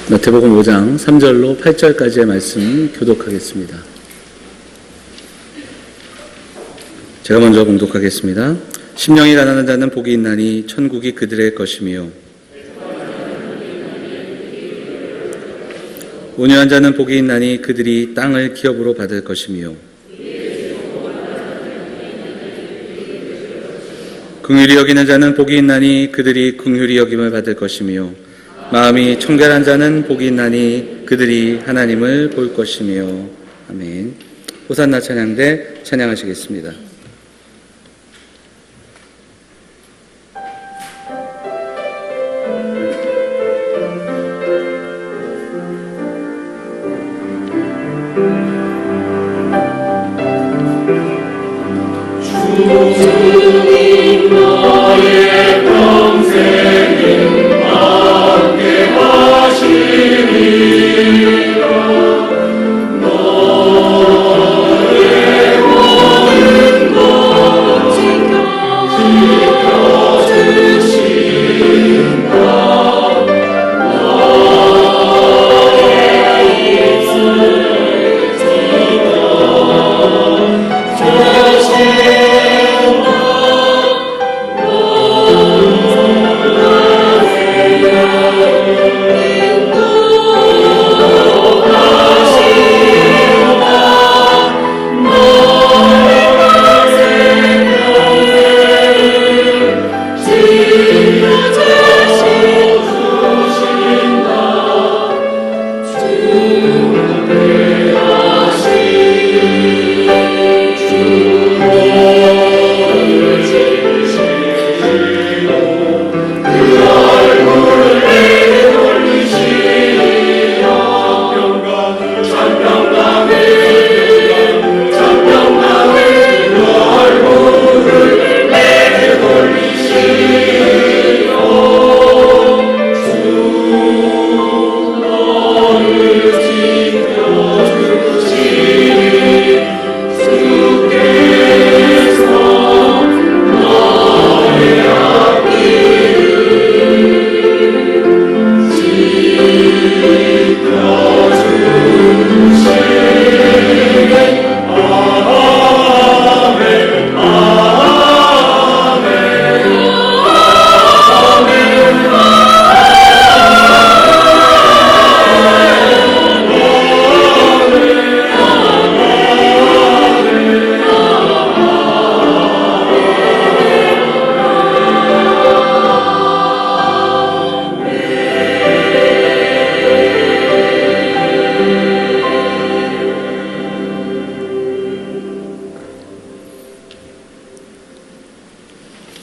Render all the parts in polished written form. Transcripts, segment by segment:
마태복음 5장 3절로 8절까지의 말씀 교독하겠습니다. 제가 먼저 봉독하겠습니다. 심령이 가난한 자는 복이 있나니 천국이 그들의 것이며, 온유한 자는 복이 있나니 그들이 땅을 기업으로 받을 것이며, 긍휼히 여기는 자는 복이 있나니 그들이 긍휼히 여김을 받을 것이며, 마음이 청결한 자는 복이 있나니 그들이 하나님을 볼 것이며. 아멘. 호산나 찬양대 찬양하시겠습니다. 주님 나의 평생을 함께 하시리라. 너의 모든 것 지켜주신다. 너의 입술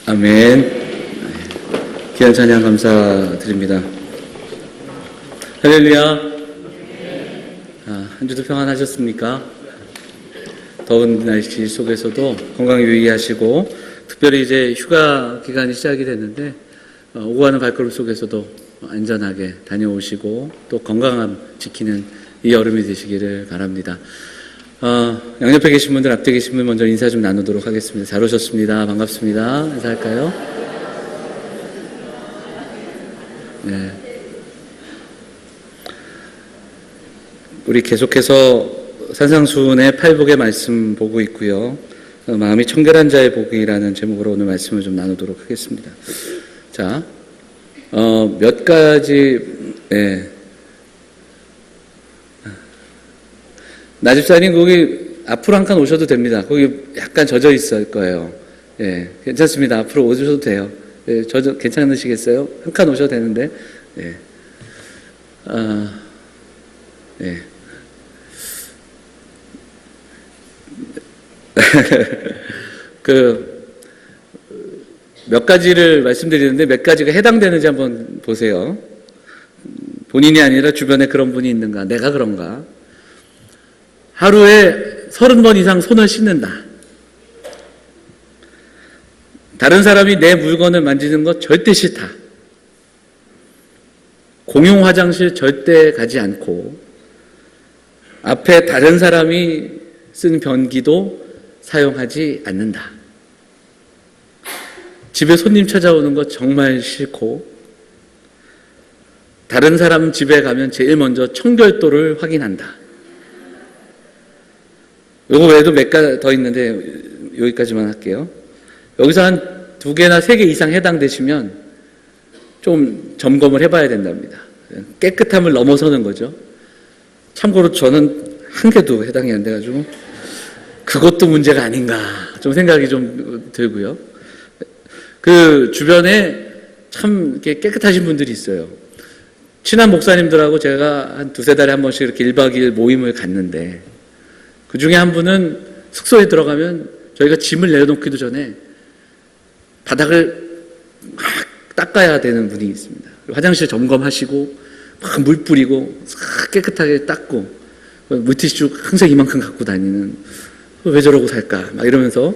아멘. 귀한 찬양 감사드립니다. 할렐루야. 한 주도 평안하셨습니까? 더운 날씨 속에서도 건강 유의하시고, 특별히 이제 휴가 기간이 시작이 됐는데 오고 가는 발걸음 속에서도 안전하게 다녀오시고 또 건강함 지키는 이 여름이 되시기를 바랍니다. 양옆에 계신 분들, 앞에 계신 분 먼저 인사 좀 나누도록 하겠습니다. 잘 오셨습니다. 반갑습니다. 인사할까요? 네. 우리 계속해서 산상수훈의 팔복의 말씀 보고 있고요. 마음이 청결한 자의 복이라는 제목으로 오늘 말씀을 좀 나누도록 하겠습니다. 자, 몇 가지, 나집사님 거기 앞으로 한 칸 오셔도 됩니다. 거기 약간 젖어 있을 거예요. 예, 괜찮습니다. 앞으로 오셔도 돼요. 예, 괜찮으시겠어요? 한 칸 오셔도 되는데. 예. 예. 몇 가지를 말씀드리는데 몇 가지가 해당되는지 한번 보세요. 본인이 아니라 주변에 그런 분이 있는가? 내가 그런가? 하루에 30번 이상 손을 씻는다. 다른 사람이 내 물건을 만지는 것 절대 싫다. 공용 화장실 절대 가지 않고, 앞에 다른 사람이 쓴 변기도 사용하지 않는다. 집에 손님 찾아오는 거 정말 싫고, 다른 사람 집에 가면 제일 먼저 청결도를 확인한다. 요거 외에도 몇 가지 더 있는데 여기까지만 할게요. 여기서 한 2개나 3개 이상 해당되시면 좀 점검을 해봐야 된답니다. 깨끗함을 넘어서는 거죠. 참고로 저는 1개도 해당이 안 돼가지고 그것도 문제가 아닌가 좀 생각이 좀 들고요. 그 주변에 참 이렇게 깨끗하신 분들이 있어요. 친한 목사님들하고 제가 한 2-3달에 한 번씩 이렇게 1박 2일 모임을 갔는데 그 중에 한 분은 숙소에 들어가면 저희가 짐을 내려놓기도 전에 바닥을 막 닦아야 되는 분이 있습니다. 화장실 점검하시고 막 물 뿌리고 깨끗하게 닦고 물티슈 항상 이만큼 갖고 다니는 왜 저러고 살까 막 이러면서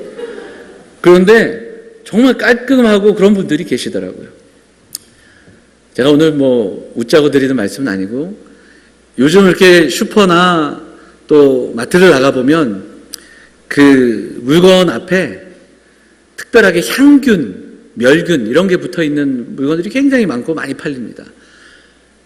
그런데 정말 깔끔하고 그런 분들이 계시더라고요. 제가 오늘 뭐 웃자고 드리는 말씀은 아니고 요즘 이렇게 슈퍼나 또 마트를 나가보면 그 물건 앞에 특별하게 향균, 멸균 이런 게 붙어있는 물건들이 굉장히 많고 많이 팔립니다.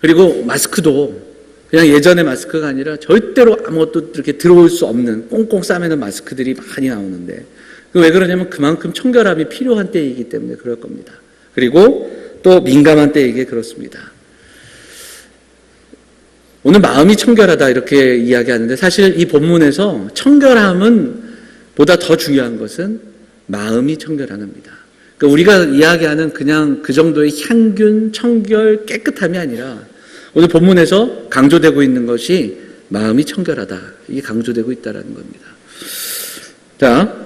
그리고 마스크도 그냥 예전의 마스크가 아니라 절대로 아무것도 이렇게 들어올 수 없는 꽁꽁 싸매는 마스크들이 많이 나오는데 왜 그러냐면 그만큼 청결함이 필요한 때이기 때문에 그럴 겁니다. 그리고 또 민감한 때이기에 그렇습니다. 오늘 마음이 청결하다 이렇게 이야기하는데 사실 이 본문에서 청결함은 보다 더 중요한 것은 마음이 청결한 겁니다. 그러니까 우리가 이야기하는 그냥 그 정도의 향균, 청결, 깨끗함이 아니라 오늘 본문에서 강조되고 있는 것이 마음이 청결하다. 이게 강조되고 있다는 겁니다. 자,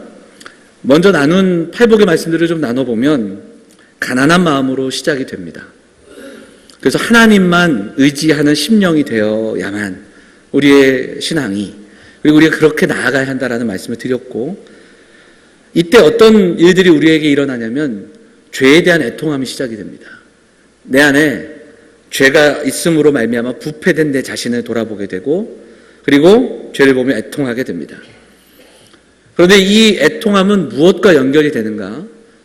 먼저 나눈 팔복의 말씀들을 좀 나눠보면 가난한 마음으로 시작이 됩니다. 그래서 하나님만 의지하는 심령이 되어야만 우리의 신앙이 그리고 우리가 그렇게 나아가야 한다라는 말씀을 드렸고 이때 어떤 일들이 우리에게 일어나냐면 죄에 대한 애통함이 시작이 됩니다. 내 안에 죄가 있음으로 말미암아 부패된 내 자신을 돌아보게 되고 그리고 죄를 보며 애통하게 됩니다. 그런데 이 애통함은 무엇과 연결이 되는가?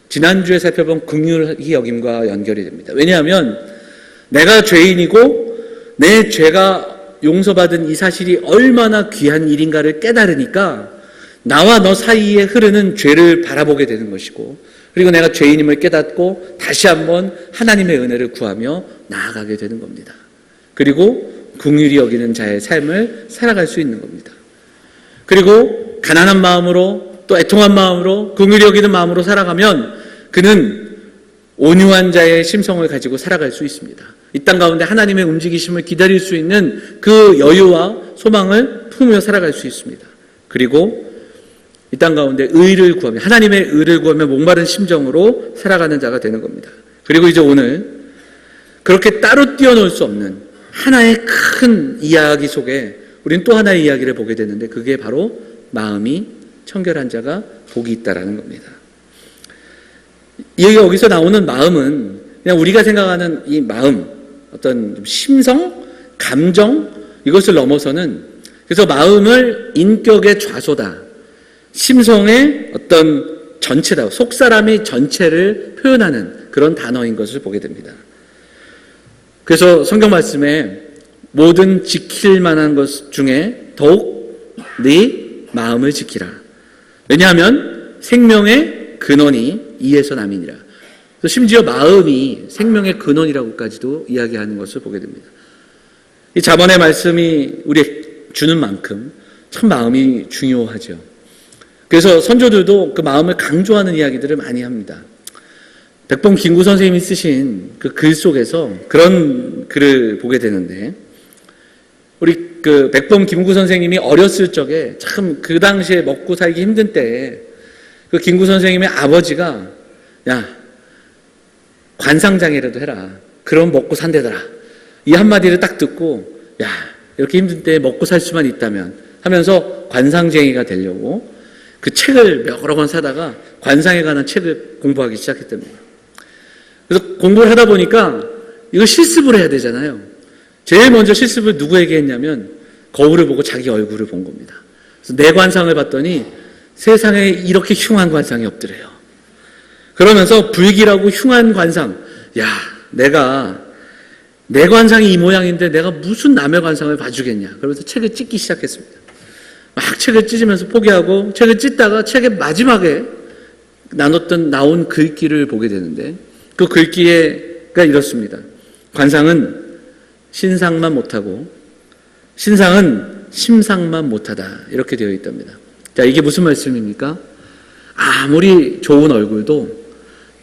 지난주에 살펴본 긍휼히 여김과 연결이 됩니다. 왜냐하면 내가 죄인이고 내 죄가 용서받은 이 사실이 얼마나 귀한 일인가를 깨달으니까 나와 너 사이에 흐르는 죄를 바라보게 되는 것이고 그리고 내가 죄인임을 깨닫고 다시 한번 하나님의 은혜를 구하며 나아가게 되는 겁니다. 그리고 긍휼히 여기는 자의 삶을 살아갈 수 있는 겁니다. 그리고 가난한 마음으로 또 애통한 마음으로 긍휼히 여기는 마음으로 살아가면 그는 온유한 자의 심성을 가지고 살아갈 수 있습니다. 이 땅 가운데 하나님의 움직이심을 기다릴 수 있는 그 여유와 소망을 품으며 살아갈 수 있습니다. 그리고 이 땅 가운데 의를 구하며 하나님의 의를 구하며 목마른 심정으로 살아가는 자가 되는 겁니다. 그리고 이제 오늘 그렇게 따로 띄어놓을 수 없는 하나의 큰 이야기 속에 우리는 또 하나의 이야기를 보게 되는데 그게 바로 마음이 청결한 자가 복이 있다라는 겁니다. 여기서 나오는 마음은 그냥 우리가 생각하는 이 마음, 어떤 심성, 감정 이것을 넘어서는 그래서 마음을 인격의 좌소다, 심성의 어떤 전체다, 속사람의 전체를 표현하는 그런 단어인 것을 보게 됩니다. 그래서 성경 말씀에 모든 지킬 만한 것 중에 더욱 네 마음을 지키라. 왜냐하면 생명의 근원이 이에서 남이니라. 심지어 마음이 생명의 근원이라고까지도 이야기하는 것을 보게 됩니다. 이 자본의 말씀이 우리에게 주는 만큼 참 마음이 중요하죠. 그래서 선조들도 그 마음을 강조하는 이야기들을 많이 합니다. 백범 김구 선생님이 쓰신 그 글 속에서 그런 글을 보게 되는데 우리 그 백범 김구 선생님이 어렸을 적에 참 그 당시에 먹고 살기 힘든 때에 그 김구 선생님의 아버지가 야 관상장이라도 해라. 그럼 먹고 산대더라. 이 한마디를 딱 듣고 야 이렇게 힘든 때에 먹고 살 수만 있다면 하면서 관상쟁이가 되려고 그 책을 여러 권 사다가 관상에 관한 책을 공부하기 시작했답니다. 그래서 공부를 하다 보니까 이거 실습을 해야 되잖아요. 제일 먼저 실습을 누구에게 했냐면 거울을 보고 자기 얼굴을 본 겁니다. 그래서 내 관상을 봤더니 세상에 이렇게 흉한 관상이 없더래요. 그러면서 불길하고 흉한 관상, 야 내가 내 관상이 이 모양인데 내가 무슨 남의 관상을 봐주겠냐. 그러면서 책을 찢기 시작했습니다. 막 책을 찢으면서 포기하고 책을 찢다가 책의 마지막에 나온 글귀를 보게 되는데 그 글귀가 이렇습니다. 관상은 신상만 못하고 신상은 심상만 못하다. 이렇게 되어 있답니다. 자, 이게 무슨 말씀입니까? 아무리 좋은 얼굴도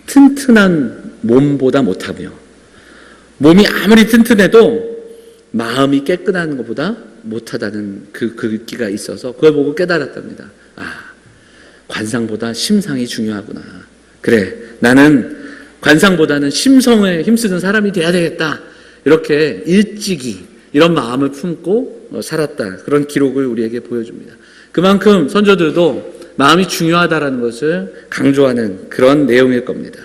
튼튼한 몸보다 못하며 몸이 아무리 튼튼해도 마음이 깨끗한 것보다 못하다는 그 글귀가 있어서 그걸 보고 깨달았답니다. 관상보다 심상이 중요하구나. 그래, 나는 관상보다는 심성에 힘쓰는 사람이 돼야 되겠다. 이렇게 일찍이 이런 마음을 품고 살았다. 그런 기록을 우리에게 보여줍니다. 그만큼 선조들도 마음이 중요하다는 것을 강조하는 그런 내용일 겁니다.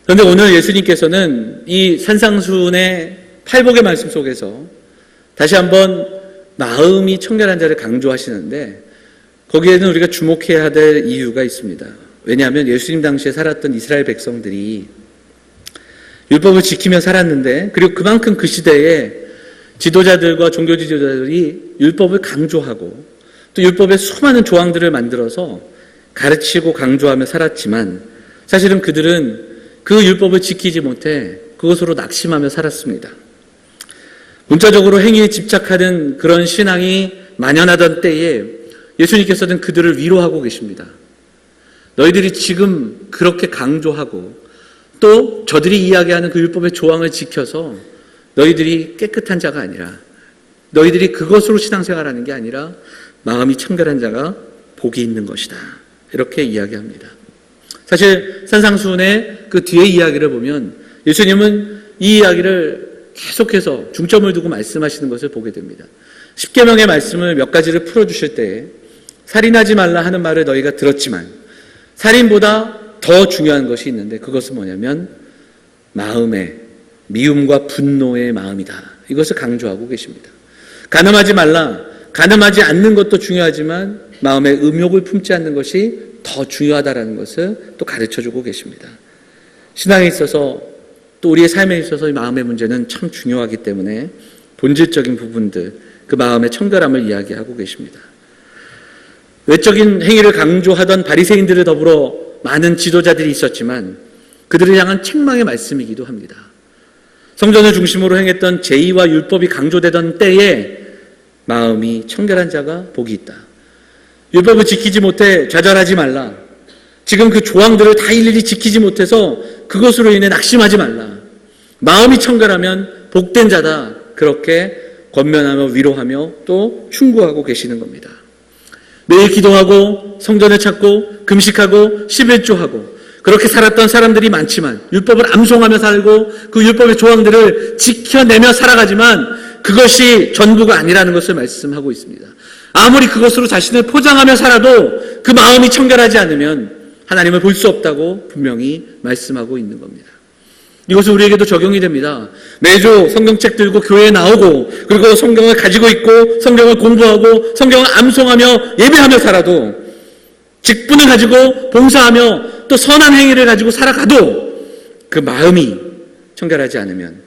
그런데 오늘 예수님께서는 이 산상수훈의 팔복의 말씀 속에서 다시 한번 마음이 청결한 자를 강조하시는데 거기에는 우리가 주목해야 될 이유가 있습니다. 왜냐하면 예수님 당시에 살았던 이스라엘 백성들이 율법을 지키며 살았는데 그리고 그만큼 그 시대에 지도자들과 종교 지도자들이 율법을 강조하고 또 율법의 수많은 조항들을 만들어서 가르치고 강조하며 살았지만 사실은 그들은 그 율법을 지키지 못해 그것으로 낙심하며 살았습니다. 문자적으로 행위에 집착하는 그런 신앙이 만연하던 때에 예수님께서는 그들을 위로하고 계십니다. 너희들이 지금 그렇게 강조하고 또 저들이 이야기하는 그 율법의 조항을 지켜서 너희들이 깨끗한 자가 아니라 너희들이 그것으로 신앙생활하는 게 아니라 마음이 청결한 자가 복이 있는 것이다. 이렇게 이야기합니다. 사실 산상수훈의 그 뒤에 이야기를 보면 예수님은 이 이야기를 계속해서 중점을 두고 말씀하시는 것을 보게 됩니다. 십계명의 말씀을 몇 가지를 풀어주실 때에 살인하지 말라 하는 말을 너희가 들었지만 살인보다 더 중요한 것이 있는데 그것은 뭐냐면 마음의 미움과 분노의 마음이다. 이것을 강조하고 계십니다. 간음하지 말라. 간음하지 않는 것도 중요하지만 마음의 음욕을 품지 않는 것이 더 중요하다는 것을 또 가르쳐주고 계십니다. 신앙에 있어서 또 우리의 삶에 있어서 이 마음의 문제는 참 중요하기 때문에 본질적인 부분들, 그 마음의 청결함을 이야기하고 계십니다. 외적인 행위를 강조하던 바리새인들을 더불어 많은 지도자들이 있었지만 그들을 향한 책망의 말씀이기도 합니다. 성전을 중심으로 행했던 제의와 율법이 강조되던 때에 마음이 청결한 자가 복이 있다. 율법을 지키지 못해 좌절하지 말라. 지금 그 조항들을 다 일일이 지키지 못해서 그것으로 인해 낙심하지 말라. 마음이 청결하면 복된 자다. 그렇게 권면하며 위로하며 또 충고하고 계시는 겁니다. 매일 기도하고 성전을 찾고 금식하고 11조하고 그렇게 살았던 사람들이 많지만 율법을 암송하며 살고 그 율법의 조항들을 지켜내며 살아가지만 그것이 전부가 아니라는 것을 말씀하고 있습니다. 아무리 그것으로 자신을 포장하며 살아도 그 마음이 청결하지 않으면 하나님을 볼 수 없다고 분명히 말씀하고 있는 겁니다. 이것은 우리에게도 적용이 됩니다. 매주 성경책 들고 교회에 나오고 그리고 성경을 가지고 있고 성경을 공부하고 성경을 암송하며 예배하며 살아도 직분을 가지고 봉사하며 또 선한 행위를 가지고 살아가도 그 마음이 청결하지 않으면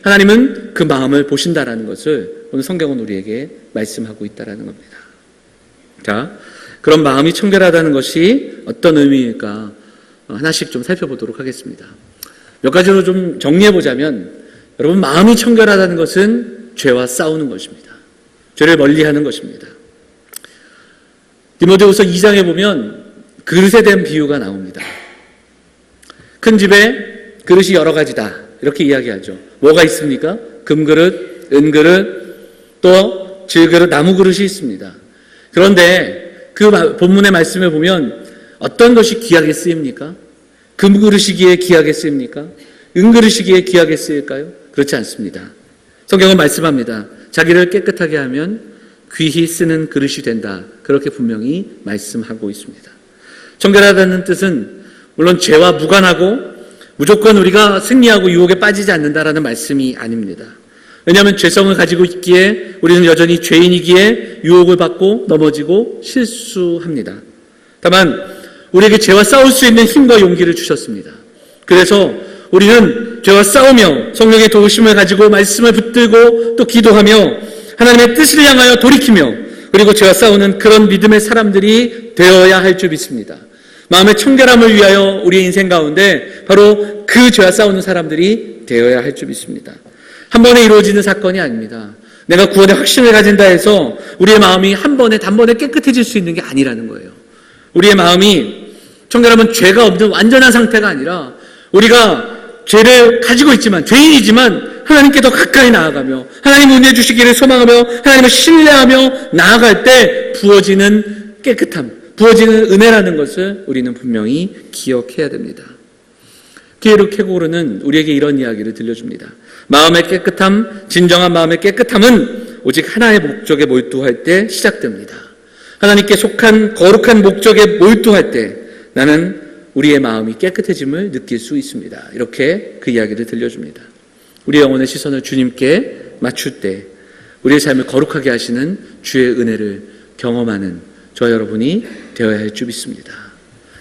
하나님은 그 마음을 보신다라는 것을 오늘 성경은 우리에게 말씀하고 있다라는 겁니다. 자, 그런 마음이 청결하다는 것이 어떤 의미일까 하나씩 좀 살펴보도록 하겠습니다. 몇 가지로 좀 정리해보자면 여러분 마음이 청결하다는 것은 죄와 싸우는 것입니다. 죄를 멀리하는 것입니다. 디모데후서 2장에 보면 그릇에 대한 비유가 나옵니다. 큰 집에 그릇이 여러 가지다 이렇게 이야기하죠. 뭐가 있습니까? 금그릇, 은그릇, 또 질그릇, 나무그릇이 있습니다. 그런데 그 본문의 말씀을 보면 어떤 것이 귀하게 쓰입니까? 금그릇이기에 귀하게 쓰입니까? 은그릇이기에 귀하게 쓰일까요? 그렇지 않습니다. 성경은 말씀합니다. 자기를 깨끗하게 하면 귀히 쓰는 그릇이 된다. 그렇게 분명히 말씀하고 있습니다. 청결하다는 뜻은 물론 죄와 무관하고 무조건 우리가 승리하고 유혹에 빠지지 않는다라는 말씀이 아닙니다. 왜냐하면 죄성을 가지고 있기에 우리는 여전히 죄인이기에 유혹을 받고 넘어지고 실수합니다. 다만 우리에게 죄와 싸울 수 있는 힘과 용기를 주셨습니다. 그래서 우리는 죄와 싸우며 성령의 도우심을 가지고 말씀을 붙들고 또 기도하며 하나님의 뜻을 향하여 돌이키며 그리고 죄와 싸우는 그런 믿음의 사람들이 되어야 할 줄 믿습니다. 마음의 청결함을 위하여 우리의 인생 가운데 바로 그 죄와 싸우는 사람들이 되어야 할 줄 믿습니다. 한 번에 이루어지는 사건이 아닙니다. 내가 구원의 확신을 가진다 해서 우리의 마음이 한 번에 단번에 깨끗해질 수 있는 게 아니라는 거예요. 우리의 마음이 청결하면 죄가 없는 완전한 상태가 아니라 우리가 죄를 가지고 있지만 죄인이지만 하나님께 더 가까이 나아가며 하나님 은혜 주시기를 소망하며 하나님을 신뢰하며 나아갈 때 부어지는 깨끗함, 부어지는 은혜라는 것을 우리는 분명히 기억해야 됩니다. 기에르 케고르는 우리에게 이런 이야기를 들려줍니다. 마음의 깨끗함, 진정한 마음의 깨끗함은 오직 하나의 목적에 몰두할 때 시작됩니다. 하나님께 속한 거룩한 목적에 몰두할 때 나는 우리의 마음이 깨끗해짐을 느낄 수 있습니다. 이렇게 그 이야기를 들려줍니다. 우리의 영혼의 시선을 주님께 맞출 때 우리의 삶을 거룩하게 하시는 주의 은혜를 경험하는 저와 여러분이 되어야 할 줄 믿습니다.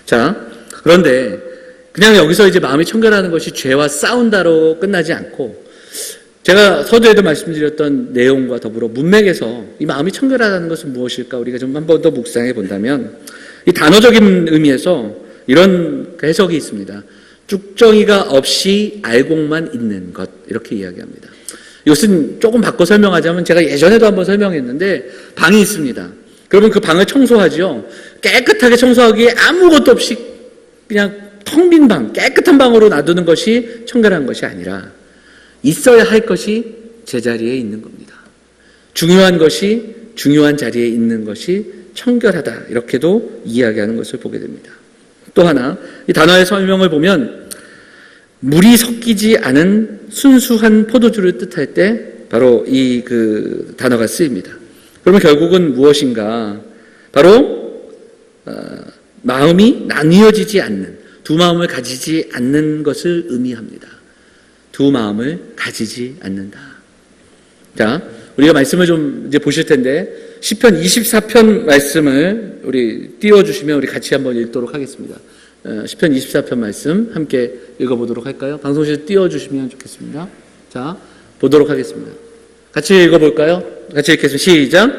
자, 그런데 그냥 여기서 이제 마음이 청결하는 것이 죄와 싸운다로 끝나지 않고 제가 서두에도 말씀드렸던 내용과 더불어 문맥에서 이 마음이 청결하다는 것은 무엇일까 우리가 좀 한 번 더 묵상해 본다면 이 단어적인 의미에서 이런 해석이 있습니다. 쭉정이가 없이 알곡만 있는 것 이렇게 이야기합니다. 이것은 조금 바꿔 설명하자면 제가 예전에도 한번 설명했는데 방이 있습니다. 그러면 그 방을 청소하죠. 깨끗하게 청소하기에 아무것도 없이 그냥 텅 빈 방, 깨끗한 방으로 놔두는 것이 청결한 것이 아니라 있어야 할 것이 제자리에 있는 겁니다. 중요한 것이 중요한 자리에 있는 것이 청결하다 이렇게도 이야기하는 것을 보게 됩니다. 또 하나 이 단어의 설명을 보면 물이 섞이지 않은 순수한 포도주를 뜻할 때 바로 이 그 단어가 쓰입니다. 그러면 결국은 무엇인가? 바로 마음이 나뉘어지지 않는 두 마음을 가지지 않는 것을 의미합니다. 두 마음을 가지지 않는다. 자, 우리가 말씀을 좀 이제 보실 텐데 시편 24편 말씀을 우리 띄워주시면 우리 같이 한번 읽도록 하겠습니다. 시편 24편 말씀 함께 읽어보도록 할까요? 방송실 띄워주시면 좋겠습니다. 자, 보도록 하겠습니다. 같이 읽어볼까요? 같이 읽겠습니다. 시작.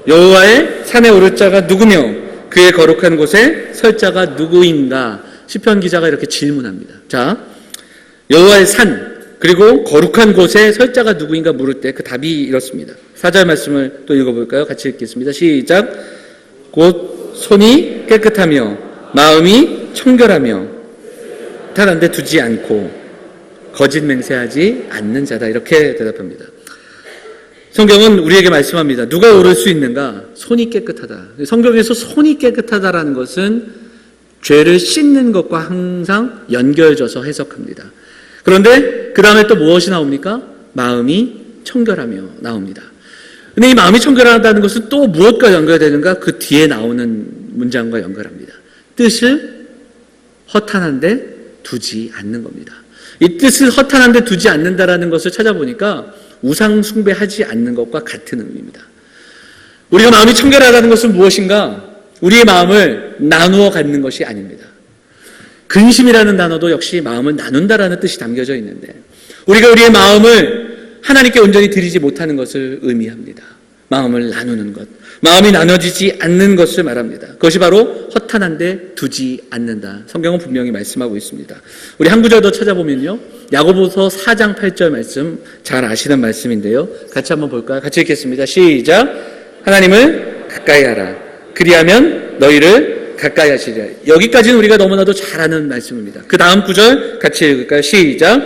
여호와의 산에 오를 자가 누구며 그의 거룩한 곳에 설 자가 누구인가? 시편 기자가 이렇게 질문합니다. 자, 여호와의 산 그리고 거룩한 곳에 설 자가 누구인가 물을 때 그 답이 이렇습니다. 4절 말씀을 또 읽어볼까요? 같이 읽겠습니다. 시작. 곧 손이 깨끗하며 마음이 청결하며 탈한 데 두지 않고 거짓 맹세하지 않는 자다. 이렇게 대답합니다. 성경은 우리에게 말씀합니다. 누가 오를 수 있는가? 손이 깨끗하다. 성경에서 손이 깨끗하다라는 것은 죄를 씻는 것과 항상 연결져서 해석합니다. 그런데 그 다음에 또 무엇이 나옵니까? 마음이 청결하며 나옵니다. 근데 이 마음이 청결하다는 것은 또 무엇과 연결되는가? 그 뒤에 나오는 문장과 연결합니다. 뜻을 허탄한데 두지 않는 겁니다. 이 뜻을 허탄한데 두지 않는다라는 것을 찾아보니까 우상 숭배하지 않는 것과 같은 의미입니다. 우리가 마음이 청결하다는 것은 무엇인가? 우리의 마음을 나누어 갖는 것이 아닙니다. 근심이라는 단어도 역시 마음을 나눈다라는 뜻이 담겨져 있는데 우리가 우리의 마음을 하나님께 온전히 드리지 못하는 것을 의미합니다. 마음을 나누는 것, 마음이 나눠지지 않는 것을 말합니다. 그것이 바로 허탄한데 두지 않는다. 성경은 분명히 말씀하고 있습니다. 우리 한 구절 더 찾아보면요, 야고보서 4장 8절 말씀 잘 아시는 말씀인데요, 같이 한번 볼까요? 같이 읽겠습니다. 시작. 하나님을 가까이 하라. 그리하면 너희를 가까이 하시리라. 여기까지는 우리가 너무나도 잘 아는 말씀입니다. 그 다음 구절 같이 읽을까요? 시작.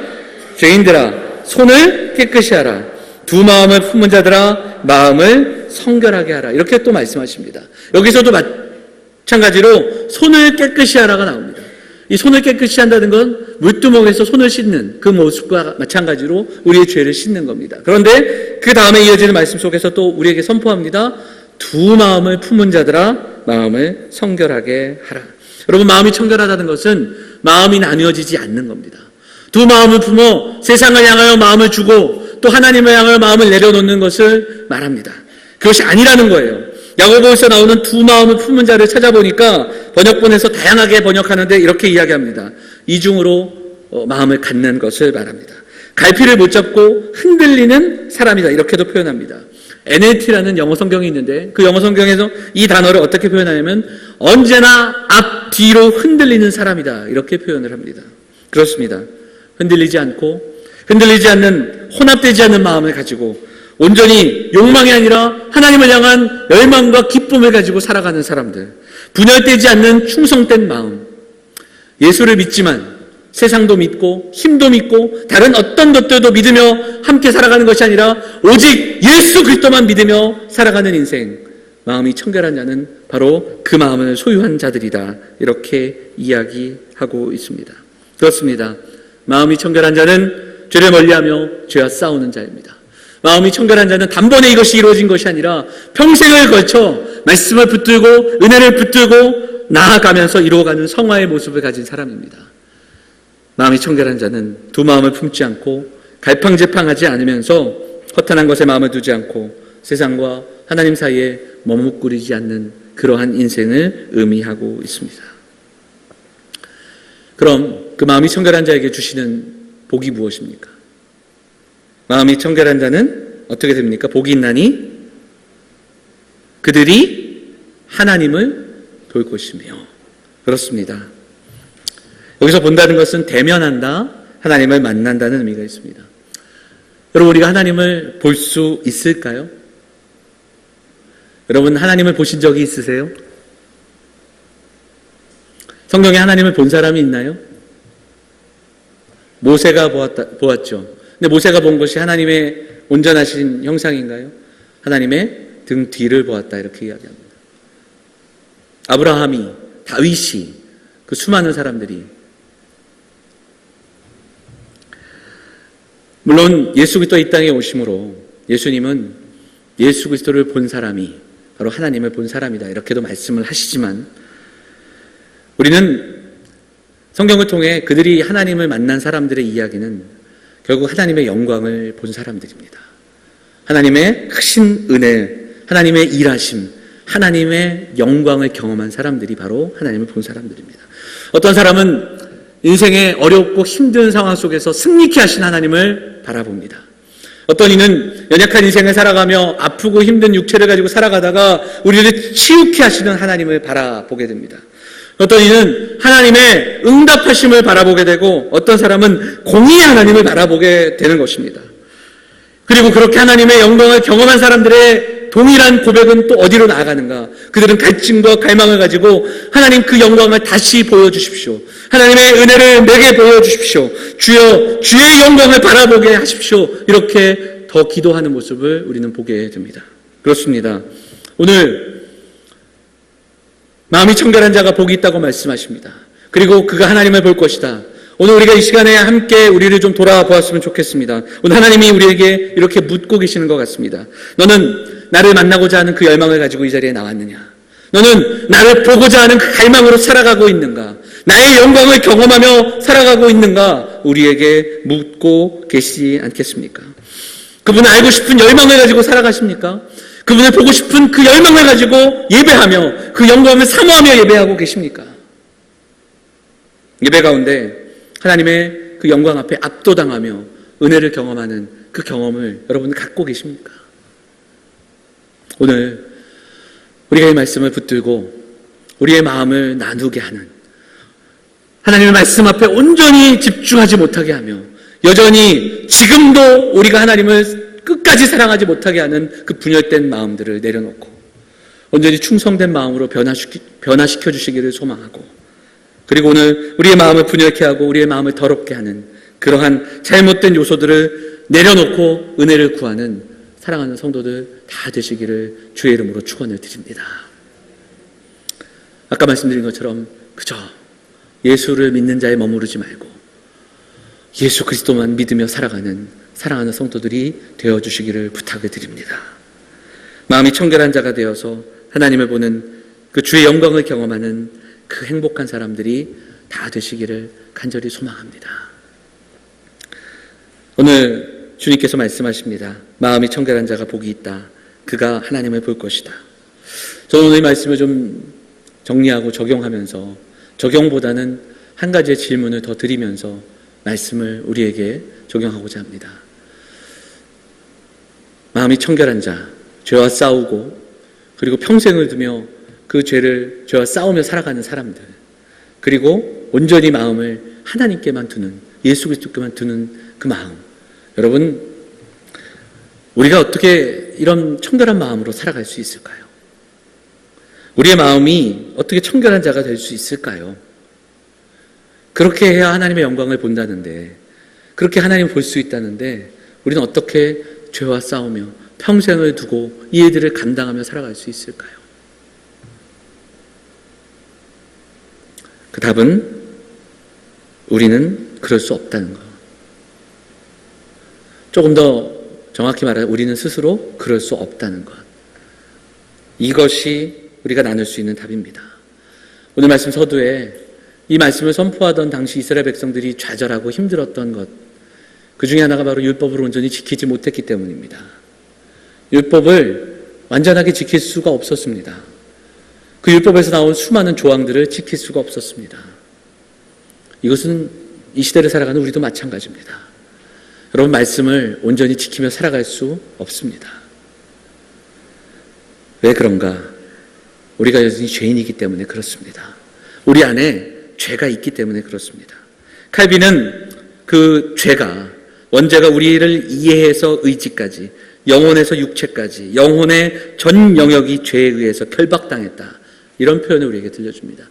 죄인들아 손을 깨끗이 하라. 두 마음을 품은 자들아 마음을 성결하게 하라. 이렇게 또 말씀하십니다. 여기서도 마찬가지로 손을 깨끗이 하라가 나옵니다. 이 손을 깨끗이 한다는 건 물두멍에서 손을 씻는 그 모습과 마찬가지로 우리의 죄를 씻는 겁니다. 그런데 그 다음에 이어지는 말씀 속에서 또 우리에게 선포합니다. 두 마음을 품은 자들아 마음을 성결하게 하라. 여러분, 마음이 청결하다는 것은 마음이 나뉘어지지 않는 겁니다. 두 마음을 품어 세상을 향하여 마음을 주고 또 하나님을 향하여 마음을 내려놓는 것을 말합니다. 그것이 아니라는 거예요. 야고보에서 나오는 두 마음을 품은 자를 찾아보니까 번역본에서 다양하게 번역하는데 이렇게 이야기합니다. 이중으로 마음을 갖는 것을 말합니다. 갈피를 못 잡고 흔들리는 사람이다, 이렇게도 표현합니다. NLT라는 영어 성경이 있는데 그 영어 성경에서 이 단어를 어떻게 표현하냐면 언제나 앞뒤로 흔들리는 사람이다, 이렇게 표현을 합니다. 그렇습니다. 흔들리지 않는, 혼합되지 않는 마음을 가지고 온전히 욕망이 아니라 하나님을 향한 열망과 기쁨을 가지고 살아가는 사람들, 분열되지 않는 충성된 마음, 예수를 믿지만 세상도 믿고 힘도 믿고 다른 어떤 것들도 믿으며 함께 살아가는 것이 아니라 오직 예수 그리스도만 믿으며 살아가는 인생, 마음이 청결한 자는 바로 그 마음을 소유한 자들이다, 이렇게 이야기하고 있습니다. 그렇습니다. 마음이 청결한 자는 죄를 멀리하며 죄와 싸우는 자입니다. 마음이 청결한 자는 단번에 이것이 이루어진 것이 아니라 평생을 걸쳐 말씀을 붙들고 은혜를 붙들고 나아가면서 이루어가는 성화의 모습을 가진 사람입니다. 마음이 청결한 자는 두 마음을 품지 않고 갈팡질팡하지 않으면서 허탄한 것에 마음을 두지 않고 세상과 하나님 사이에 머뭇거리지 않는 그러한 인생을 의미하고 있습니다. 그럼 그 마음이 청결한 자에게 주시는 복이 무엇입니까? 마음이 청결한 자는 어떻게 됩니까? 복이 있나니 그들이 하나님을 볼 것이며. 그렇습니다. 여기서 본다는 것은 대면한다, 하나님을 만난다는 의미가 있습니다. 여러분, 우리가 하나님을 볼 수 있을까요? 여러분, 하나님을 보신 적이 있으세요? 성경에 하나님을 본 사람이 있나요? 모세가 보았죠. 근데 모세가 본 것이 하나님의 온전하신 형상인가요? 하나님의 등 뒤를 보았다, 이렇게 이야기합니다. 아브라함이, 다윗이, 그 수많은 사람들이, 물론 예수 그리스도 이 땅에 오심으로 예수님은 예수 그리스도를 본 사람이 바로 하나님을 본 사람이다, 이렇게도 말씀을 하시지만 우리는 성경을 통해 그들이 하나님을 만난 사람들의 이야기는 결국 하나님의 영광을 본 사람들입니다. 하나님의 크신 은혜, 하나님의 일하심, 하나님의 영광을 경험한 사람들이 바로 하나님을 본 사람들입니다. 어떤 사람은 인생의 어렵고 힘든 상황 속에서 승리케 하신 하나님을 바라봅니다. 어떤 이는 연약한 인생을 살아가며 아프고 힘든 육체를 가지고 살아가다가 우리를 치유케 하시는 하나님을 바라보게 됩니다. 어떤 이는 하나님의 응답하심을 바라보게 되고 어떤 사람은 공의의 하나님을 바라보게 되는 것입니다. 그리고 그렇게 하나님의 영광을 경험한 사람들의 동일한 고백은 또 어디로 나아가는가? 그들은 갈증과 갈망을 가지고 하나님 그 영광을 다시 보여주십시오. 하나님의 은혜를 내게 보여주십시오. 주여 주의 영광을 바라보게 하십시오. 이렇게 더 기도하는 모습을 우리는 보게 됩니다. 그렇습니다. 오늘 마음이 청결한 자가 복이 있다고 말씀하십니다. 그리고 그가 하나님을 볼 것이다. 오늘 우리가 이 시간에 함께 우리를 좀 돌아보았으면 좋겠습니다. 오늘 하나님이 우리에게 이렇게 묻고 계시는 것 같습니다. 너는 나를 만나고자 하는 그 열망을 가지고 이 자리에 나왔느냐? 너는 나를 보고자 하는 그 갈망으로 살아가고 있는가? 나의 영광을 경험하며 살아가고 있는가? 우리에게 묻고 계시지 않겠습니까? 그분을 알고 싶은 열망을 가지고 살아가십니까? 그분을 보고 싶은 그 열망을 가지고 예배하며 그 영광을 사모하며 예배하고 계십니까? 예배 가운데 하나님의 그 영광 앞에 압도당하며 은혜를 경험하는 그 경험을 여러분 갖고 계십니까? 오늘 우리가 이 말씀을 붙들고 우리의 마음을 나누게 하는, 하나님의 말씀 앞에 온전히 집중하지 못하게 하며 여전히 지금도 우리가 하나님을 끝까지 사랑하지 못하게 하는 그 분열된 마음들을 내려놓고 온전히 충성된 마음으로 변화시켜 주시기를 소망하고, 그리고 오늘 우리의 마음을 분열케 하고 우리의 마음을 더럽게 하는 그러한 잘못된 요소들을 내려놓고 은혜를 구하는 사랑하는 성도들 다 되시기를 주의 이름으로 축원을 드립니다. 아까 말씀드린 것처럼 그저 예수를 믿는 자에 머무르지 말고 예수 그리스도만 믿으며 살아가는 사랑하는 성도들이 되어주시기를 부탁을 드립니다. 마음이 청결한 자가 되어서 하나님을 보는 그 주의 영광을 경험하는 그 행복한 사람들이 다 되시기를 간절히 소망합니다. 오늘 주님께서 말씀하십니다. 마음이 청결한 자가 복이 있다. 그가 하나님을 볼 것이다. 저는 오늘 이 말씀을 좀 정리하고 적용하면서, 적용보다는 한 가지의 질문을 더 드리면서 말씀을 우리에게 적용하고자 합니다. 마음이 청결한 자, 죄와 싸우고 그리고 평생을 두며 그 죄와 싸우며 살아가는 사람들, 그리고 온전히 마음을 하나님께만 두는, 예수 그리스도께만 두는 그 마음. 여러분, 우리가 어떻게 이런 청결한 마음으로 살아갈 수 있을까요? 우리의 마음이 어떻게 청결한 자가 될 수 있을까요? 그렇게 해야 하나님의 영광을 본다는데, 그렇게 하나님을 볼 수 있다는데, 우리는 어떻게 죄와 싸우며 평생을 두고 이 일들을 감당하며 살아갈 수 있을까요? 그 답은 우리는 그럴 수 없다는 것. 조금 더 정확히 말하면 우리는 스스로 그럴 수 없다는 것. 이것이 우리가 나눌 수 있는 답입니다. 오늘 말씀 서두에 이 말씀을 선포하던 당시 이스라엘 백성들이 좌절하고 힘들었던 것, 그 중에 하나가 바로 율법을 온전히 지키지 못했기 때문입니다. 율법을 완전하게 지킬 수가 없었습니다. 그 율법에서 나온 수많은 조항들을 지킬 수가 없었습니다. 이것은 이 시대를 살아가는 우리도 마찬가지입니다. 여러분, 말씀을 온전히 지키며 살아갈 수 없습니다. 왜 그런가? 우리가 여전히 죄인이기 때문에 그렇습니다. 우리 안에 죄가 있기 때문에 그렇습니다. 칼빈은 그 죄가, 원죄가 우리를 이해해서 의지까지, 영혼에서 육체까지, 영혼의 전 영역이 죄에 의해서 결박당했다, 이런 표현을 우리에게 들려줍니다.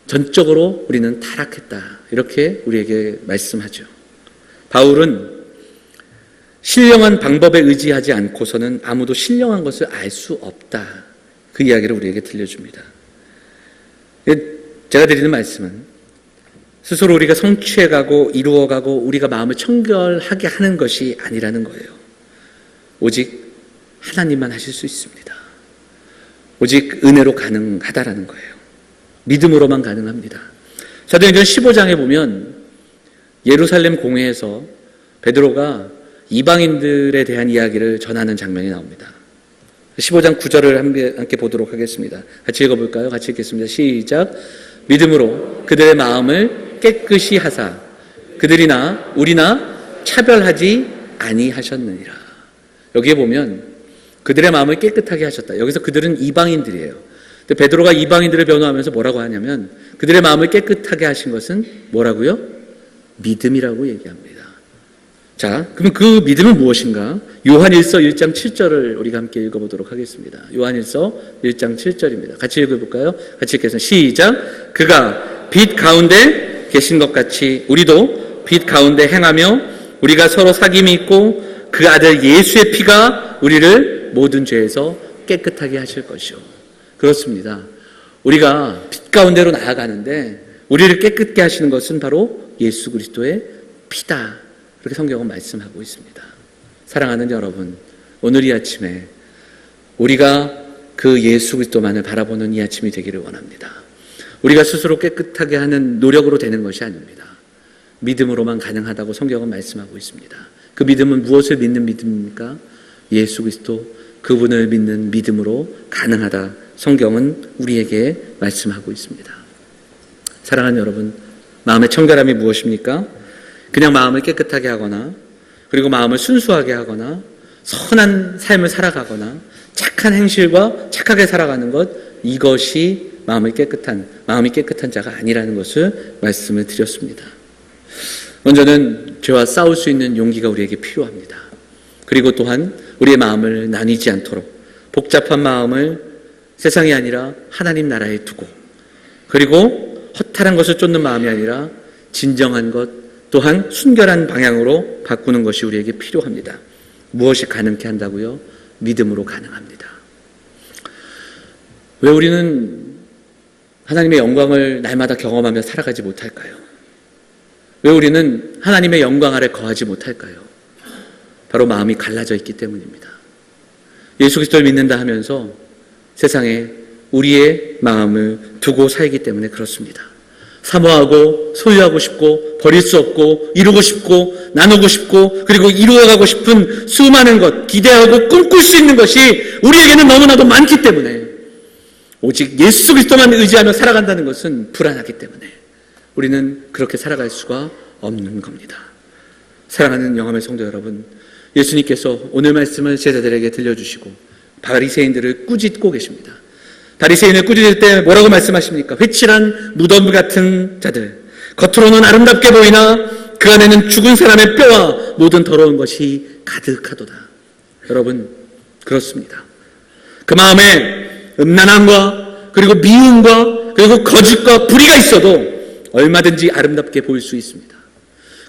전적으로 우리는 타락했다, 이렇게 우리에게 말씀하죠. 바울은 신령한 방법에 의지하지 않고서는 아무도 신령한 것을 알 수 없다, 그 이야기를 우리에게 들려줍니다. 제가 드리는 말씀은 스스로 우리가 성취해가고 이루어가고 우리가 마음을 청결하게 하는 것이 아니라는 거예요. 오직 하나님만 하실 수 있습니다. 오직 은혜로 가능하다라는 거예요. 믿음으로만 가능합니다. 사도행전 15장에 보면 예루살렘 공회에서 베드로가 이방인들에 대한 이야기를 전하는 장면이 나옵니다. 15장 9절을 함께 보도록 하겠습니다. 같이 읽어볼까요? 같이 읽겠습니다. 시작. 믿음으로 그들의 마음을 깨끗이 하사 그들이나 우리나 차별하지 아니하셨느니라. 여기에 보면 그들의 마음을 깨끗하게 하셨다. 여기서 그들은 이방인들이에요. 근데 베드로가 이방인들을 변호하면서 뭐라고 하냐면 그들의 마음을 깨끗하게 하신 것은 뭐라고요? 믿음이라고 얘기합니다. 자, 그럼 그 믿음은 무엇인가? 요한일서 1장 7절을 우리가 함께 읽어보도록 하겠습니다. 요한일서 1장 7절입니다. 같이 읽어볼까요? 같이 읽겠습니다. 시작. 그가 빛 가운데 계신 것 같이 우리도 빛 가운데 행하며 우리가 서로 사귐이 있고 그 아들 예수의 피가 우리를 모든 죄에서 깨끗하게 하실 것이요. 그렇습니다. 우리가 빛 가운데로 나아가는데 우리를 깨끗게 하시는 것은 바로 예수 그리스도의 피다, 그렇게 성경은 말씀하고 있습니다. 사랑하는 여러분, 오늘 이 아침에 우리가 그 예수 그리스도만을 바라보는 이 아침이 되기를 원합니다. 우리가 스스로 깨끗하게 하는 노력으로 되는 것이 아닙니다. 믿음으로만 가능하다고 성경은 말씀하고 있습니다. 그 믿음은 무엇을 믿는 믿음입니까? 예수 그리스도, 그분을 믿는 믿음으로 가능하다, 성경은 우리에게 말씀하고 있습니다. 사랑하는 여러분, 마음의 청결함이 무엇입니까? 그냥 마음을 깨끗하게 하거나 그리고 마음을 순수하게 하거나 선한 삶을 살아가거나 착한 행실과 착하게 살아가는 것, 이것이 마음이 깨끗한 자가 아니라는 것을 말씀을 드렸습니다. 먼저는 죄와 싸울 수 있는 용기가 우리에게 필요합니다. 그리고 또한 우리의 마음을 나뉘지 않도록 복잡한 마음을 세상이 아니라 하나님 나라에 두고, 그리고 허탈한 것을 쫓는 마음이 아니라 진정한 것 또한 순결한 방향으로 바꾸는 것이 우리에게 필요합니다. 무엇이 가능케 한다고요? 믿음으로 가능합니다. 왜 우리는 하나님의 영광을 날마다 경험하며 살아가지 못할까요? 왜 우리는 하나님의 영광 아래 거하지 못할까요? 바로 마음이 갈라져 있기 때문입니다. 예수 그리스도를 믿는다 하면서 세상에 우리의 마음을 두고 살기 때문에 그렇습니다. 사모하고 소유하고 싶고 버릴 수 없고 이루고 싶고 나누고 싶고 그리고 이루어가고 싶은 수많은 것, 기대하고 꿈꿀 수 있는 것이 우리에게는 너무나도 많기 때문에 오직 예수 그리스도만 의지하며 살아간다는 것은 불안하기 때문에 우리는 그렇게 살아갈 수가 없는 겁니다. 사랑하는 영암의 성도 여러분, 예수님께서 오늘 말씀을 제자들에게 들려주시고 바리새인들을 꾸짖고 계십니다. 바리새인을 꾸짖을 때 뭐라고 말씀하십니까? 회칠한 무덤 같은 자들, 겉으로는 아름답게 보이나 그 안에는 죽은 사람의 뼈와 모든 더러운 것이 가득하도다. 여러분, 그렇습니다. 그 마음에 음란함과 그리고 미움과 그리고 거짓과 불의가 있어도 얼마든지 아름답게 보일 수 있습니다.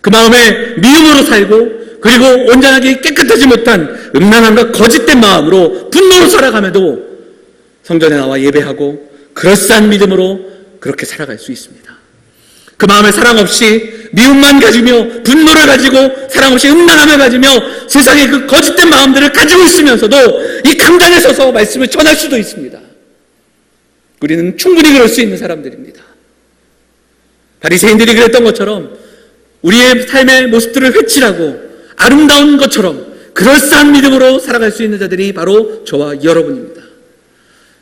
그 마음에 미움으로 살고 그리고 온전하게 깨끗하지 못한 음란함과 거짓된 마음으로 분노로 살아감에도 성전에 나와 예배하고 그럴싸한 믿음으로 그렇게 살아갈 수 있습니다. 그 마음에 사랑 없이 미움만 가지며 분노를 가지고 사랑 없이 음란함을 가지며 세상의 그 거짓된 마음들을 가지고 있으면서도 이 강단에 서서 말씀을 전할 수도 있습니다. 우리는 충분히 그럴 수 있는 사람들입니다. 바리새인들이 그랬던 것처럼 우리의 삶의 모습들을 회칠하고 아름다운 것처럼 그럴싸한 믿음으로 살아갈 수 있는 자들이 바로 저와 여러분입니다.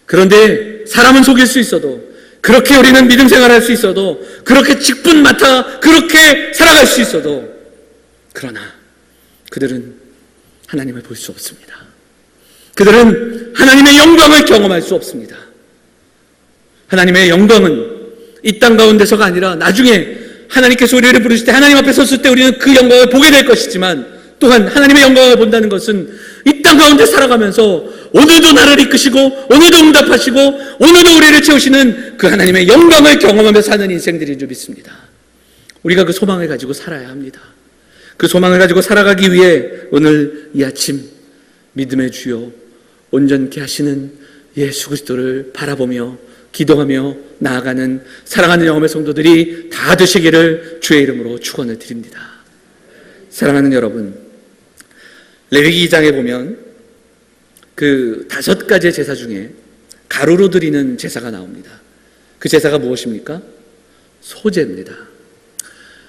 그런데 사람은 속일 수 있어도 그렇게 우리는 믿음 생활할 수 있어도 그렇게 직분 맡아 그렇게 살아갈 수 있어도 그러나 그들은 하나님을 볼 수 없습니다. 그들은 하나님의 영광을 경험할 수 없습니다. 하나님의 영광은 이 땅 가운데서가 아니라 나중에 하나님께서 우리를 부르실 때 하나님 앞에 섰을 때 우리는 그 영광을 보게 될 것이지만 또한 하나님의 영광을 본다는 것은 이 땅 가운데 살아가면서 오늘도 나를 이끄시고 오늘도 응답하시고 오늘도 우리를 채우시는 그 하나님의 영광을 경험하며 사는 인생들인 줄 믿습니다. 우리가 그 소망을 가지고 살아야 합니다. 그 소망을 가지고 살아가기 위해 오늘 이 아침 믿음의 주여 온전케 하시는 예수 그리스도를 바라보며 기도하며 나아가는 사랑하는 영험의 성도들이 다 되시기를 주의 이름으로 축원을 드립니다. 사랑하는 여러분, 레위기 2장에 보면 그 5가지의 제사 중에 가루로 드리는 제사가 나옵니다. 그 제사가 무엇입니까? 소제입니다.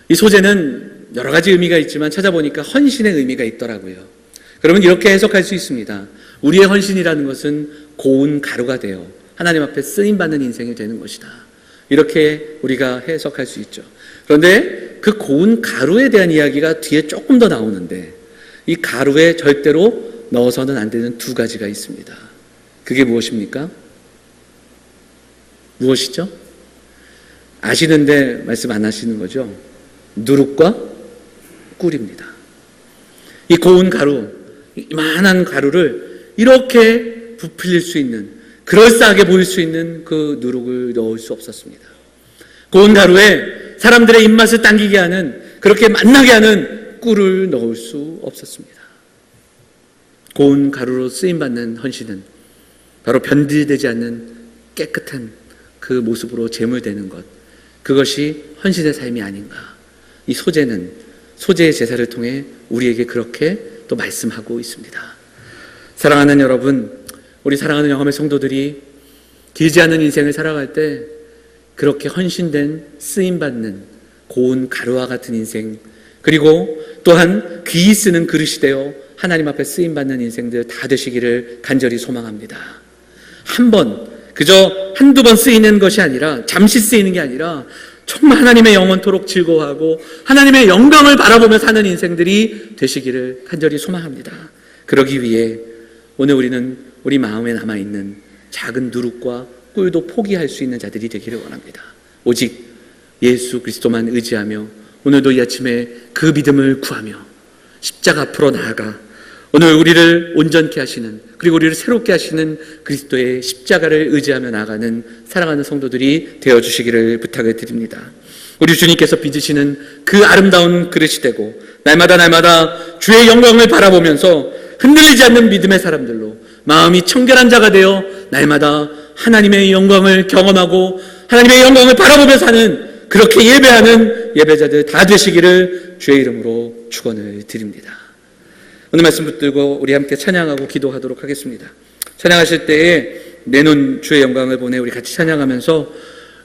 이 소제는 여러 가지 의미가 있지만 찾아보니까 헌신의 의미가 있더라고요. 그러면 이렇게 해석할 수 있습니다. 우리의 헌신이라는 것은 고운 가루가 되어 하나님 앞에 쓰임받는 인생이 되는 것이다. 이렇게 우리가 해석할 수 있죠. 그런데 그 고운 가루에 대한 이야기가 뒤에 조금 더 나오는데 이 가루에 절대로 넣어서는 안 되는 2가지가 있습니다. 그게 무엇입니까? 무엇이죠? 아시는데 말씀 안 하시는 거죠? 누룩과 꿀입니다. 이 고운 가루, 이만한 가루를 이렇게 부풀릴 수 있는, 그럴싸하게 보일 수 있는 그 누룩을 넣을 수 없었습니다. 고운 가루에 사람들의 입맛을 당기게 하는, 그렇게 맛나게 하는 꿀을 넣을 수 없었습니다. 고운 가루로 쓰임받는 헌신은 바로 변질되지 않는 깨끗한 그 모습으로 제물되는 것, 그것이 헌신의 삶이 아닌가. 이 소제는 소제의 제사를 통해 우리에게 그렇게 또 말씀하고 있습니다. 사랑하는 여러분, 우리 사랑하는 영험의 성도들이 길지 않은 인생을 살아갈 때 그렇게 헌신된 쓰임받는 고운 가루와 같은 인생, 그리고 또한 귀히 쓰는 그릇이 되어 하나님 앞에 쓰임받는 인생들 다 되시기를 간절히 소망합니다. 그저 한두 번 쓰이는 것이 아니라, 잠시 쓰이는 게 아니라 정말 하나님의 영원토록 즐거워하고 하나님의 영광을 바라보며 사는 인생들이 되시기를 간절히 소망합니다. 그러기 위해 오늘 우리는 우리 마음에 남아있는 작은 누룩과 꿀도 포기할 수 있는 자들이 되기를 원합니다. 오직 예수 그리스도만 의지하며 오늘도 이 아침에 그 믿음을 구하며 십자가 앞으로 나아가 오늘 우리를 온전케 하시는, 그리고 우리를 새롭게 하시는 그리스도의 십자가를 의지하며 나아가는 사랑하는 성도들이 되어주시기를 부탁을 드립니다. 우리 주님께서 빚으시는 그 아름다운 그릇이 되고 날마다 주의 영광을 바라보면서 흔들리지 않는 믿음의 사람들로 마음이 청결한 자가 되어 날마다 하나님의 영광을 경험하고 하나님의 영광을 바라보며 사는, 그렇게 예배하는 예배자들 다 되시기를 주의 이름으로 축원을 드립니다. 오늘 말씀 붙들고 우리 함께 찬양하고 기도하도록 하겠습니다. 찬양하실 때에 내 눈 주의 영광을 보내 우리 같이 찬양하면서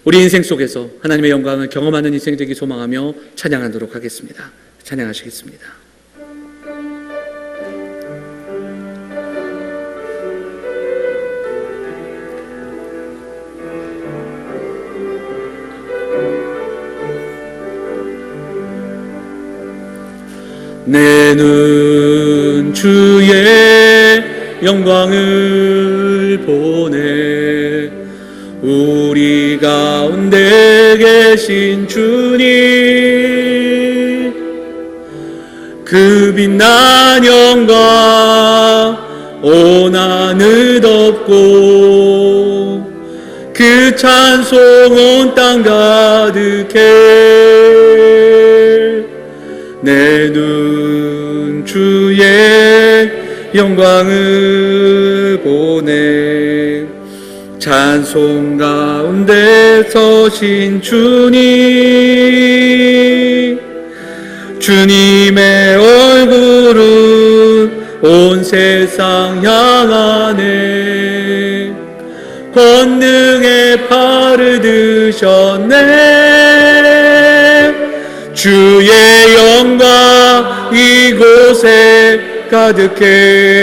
우리 인생 속에서 하나님의 영광을 경험하는 인생 되기 소망하며 찬양하도록 하겠습니다. 찬양하시겠습니다. 내 눈 주의 영광을 보네. 우리 가운데 계신 주님, 그 빛난 영광 온 하늘 덮고 그 찬송 온 땅 가득해. 내 눈 주의 영광을 보네. 찬송 가운데 서신 주님, 주님의 얼굴은 온 세상 향하네. 권능의 팔을 드셨네. 주의 영광 이곳에 가득해.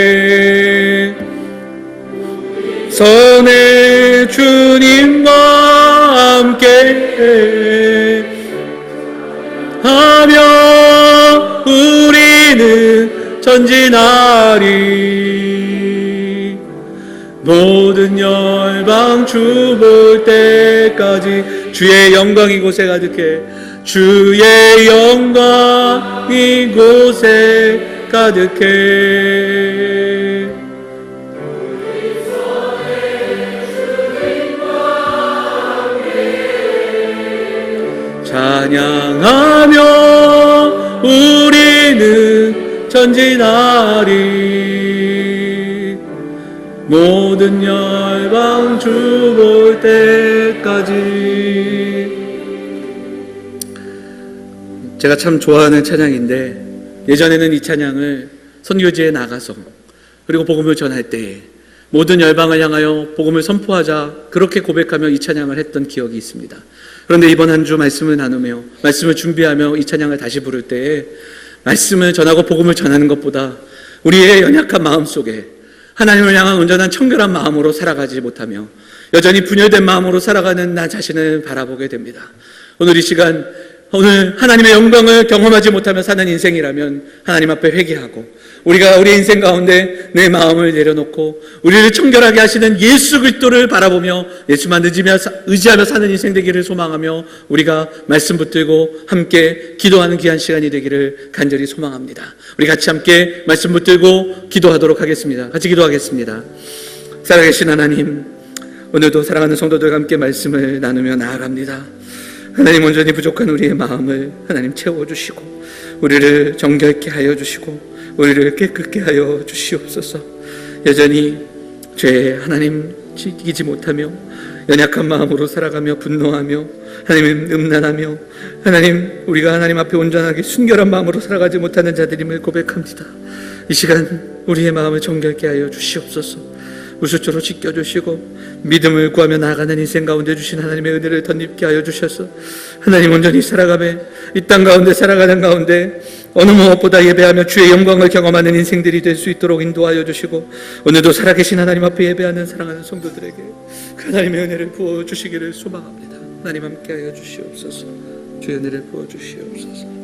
선의 주님과 함께 하며 우리는 전진하리. 모든 열방 주 볼 때까지 주의 영광 이곳에 가득해. 주의 영광 이곳에 가득해. 찬양하며 우리는 전진하리. 모든 열방 주 볼 때까지. 제가 참 좋아하는 찬양인데, 예전에는 이 찬양을 선교지에 나가서 그리고 복음을 전할 때에 모든 열방을 향하여 복음을 선포하자, 그렇게 고백하며 이 찬양을 했던 기억이 있습니다. 그런데 이번 한 주 말씀을 나누며 말씀을 준비하며 이 찬양을 다시 부를 때에 말씀을 전하고 복음을 전하는 것보다 우리의 연약한 마음 속에 하나님을 향한 온전한 청결한 마음으로 살아가지 못하며 여전히 분열된 마음으로 살아가는 나 자신을 바라보게 됩니다. 오늘 이 시간, 오늘 하나님의 영광을 경험하지 못하며 사는 인생이라면 하나님 앞에 회개하고, 우리가 우리 인생 가운데 내 마음을 내려놓고 우리를 청결하게 하시는 예수 그리스도를 바라보며 예수만 의지하며 사는 인생 되기를 소망하며, 우리가 말씀 붙들고 함께 기도하는 귀한 시간이 되기를 간절히 소망합니다. 우리 같이 함께 말씀 붙들고 기도하도록 하겠습니다. 같이 기도하겠습니다. 살아계신 하나님, 오늘도 사랑하는 성도들과 함께 말씀을 나누며 나아갑니다. 하나님, 온전히 부족한 우리의 마음을 하나님 채워주시고 우리를 정결케 하여 주시고 우리를 깨끗게 하여 주시옵소서. 여전히 죄에 하나님 지키지 못하며 연약한 마음으로 살아가며 분노하며 하나님 음란하며 하나님 우리가 하나님 앞에 온전하게 순결한 마음으로 살아가지 못하는 자들임을 고백합니다. 이 시간 우리의 마음을 정결케 하여 주시옵소서. 우수초로 지켜주시고 믿음을 구하며 나아가는 인생 가운데 주신 하나님의 은혜를 덧입게 하여 주셔서 하나님 온전히 살아가며 이 땅 가운데 살아가는 가운데 어느 무엇보다 예배하며 주의 영광을 경험하는 인생들이 될 수 있도록 인도하여 주시고, 오늘도 살아계신 하나님 앞에 예배하는 사랑하는 성도들에게 그 하나님의 은혜를 부어주시기를 소망합니다. 하나님 함께하여 주시옵소서. 주의 은혜를 부어주시옵소서.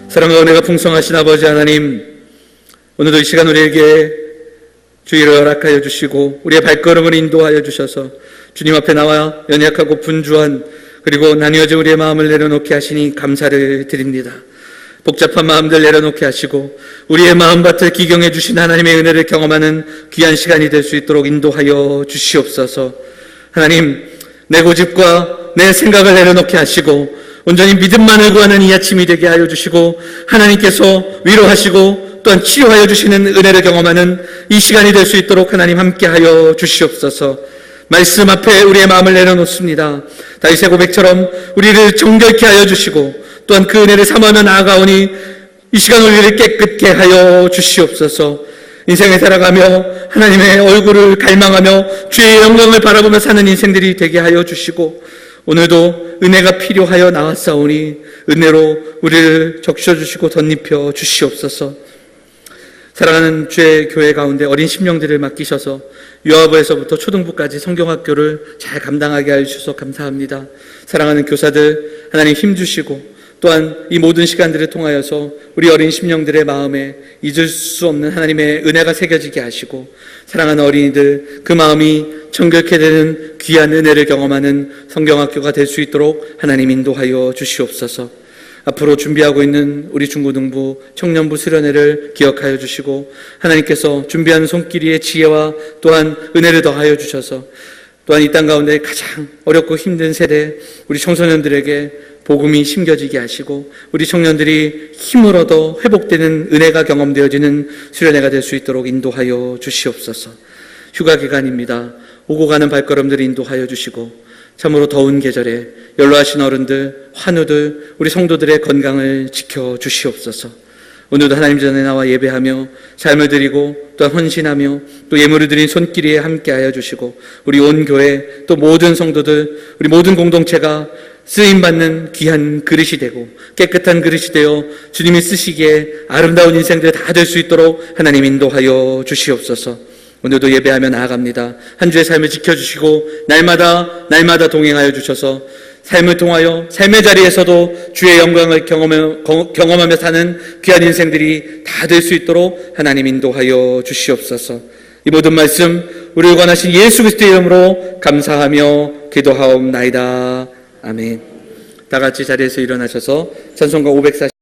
사랑과 은혜가 풍성하신 아버지 하나님, 오늘도 이 시간 우리에게 주의를 허락하여 주시고 우리의 발걸음을 인도하여 주셔서 주님 앞에 나와 연약하고 분주한 그리고 나뉘어진 우리의 마음을 내려놓게 하시니 감사를 드립니다. 복잡한 마음들 내려놓게 하시고 우리의 마음밭을 기경해 주신 하나님의 은혜를 경험하는 귀한 시간이 될 수 있도록 인도하여 주시옵소서. 하나님, 내 고집과 내 생각을 내려놓게 하시고 온전히 믿음만을 구하는 이 아침이 되게 하여 주시고 하나님께서 위로하시고 또한 치유하여 주시는 은혜를 경험하는 이 시간이 될 수 있도록 하나님 함께하여 주시옵소서. 말씀 앞에 우리의 마음을 내려놓습니다. 다윗의 고백처럼 우리를 정결케 하여 주시고 또한 그 은혜를 삼하며 나아가오니 이 시간 우리를 깨끗게 하여 주시옵소서. 인생을 살아가며 하나님의 얼굴을 갈망하며 주의 영광을 바라보며 사는 인생들이 되게 하여 주시고, 오늘도 은혜가 필요하여 나왔사오니 은혜로 우리를 적셔주시고 덧입혀 주시옵소서. 사랑하는 주의 교회 가운데 어린 심령들을 맡기셔서 유아부에서부터 초등부까지 성경학교를 잘 감당하게 하여 주셔서 감사합니다. 사랑하는 교사들 하나님 힘주시고 또한 이 모든 시간들을 통하여서 우리 어린 심령들의 마음에 잊을 수 없는 하나님의 은혜가 새겨지게 하시고 사랑하는 어린이들 그 마음이 정결케 되는 귀한 은혜를 경험하는 성경학교가 될 수 있도록 하나님 인도하여 주시옵소서. 앞으로 준비하고 있는 우리 중고등부, 청년부 수련회를 기억하여 주시고 하나님께서 준비하는 손길이의 지혜와 또한 은혜를 더하여 주셔서 또한 이 땅 가운데 가장 어렵고 힘든 세대 우리 청소년들에게 복음이 심겨지게 하시고 우리 청년들이 힘을 얻어 회복되는 은혜가 경험되어지는 수련회가 될 수 있도록 인도하여 주시옵소서. 휴가 기간입니다. 오고 가는 발걸음들을 인도하여 주시고 참으로 더운 계절에 연로하신 어른들, 환우들, 우리 성도들의 건강을 지켜주시옵소서. 오늘도 하나님 전에 나와 예배하며 삶을 드리고 또한 헌신하며 또 예물을 드린 손길에 함께하여 주시고 우리 온 교회 또 모든 성도들 우리 모든 공동체가 쓰임받는 귀한 그릇이 되고 깨끗한 그릇이 되어 주님이 쓰시기에 아름다운 인생들 다 될 수 있도록 하나님 인도하여 주시옵소서. 오늘도 예배하며 나아갑니다. 한 주의 삶을 지켜주시고 날마다 동행하여 주셔서 삶을 통하여 삶의 자리에서도 주의 영광을 경험하며 사는 귀한 인생들이 다 될 수 있도록 하나님 인도하여 주시옵소서. 이 모든 말씀 우리를 권하신 예수 그리스도의 이름으로 감사하며 기도하옵나이다. 아멘. 다 같이 자리에서 일어나셔서 찬송가 540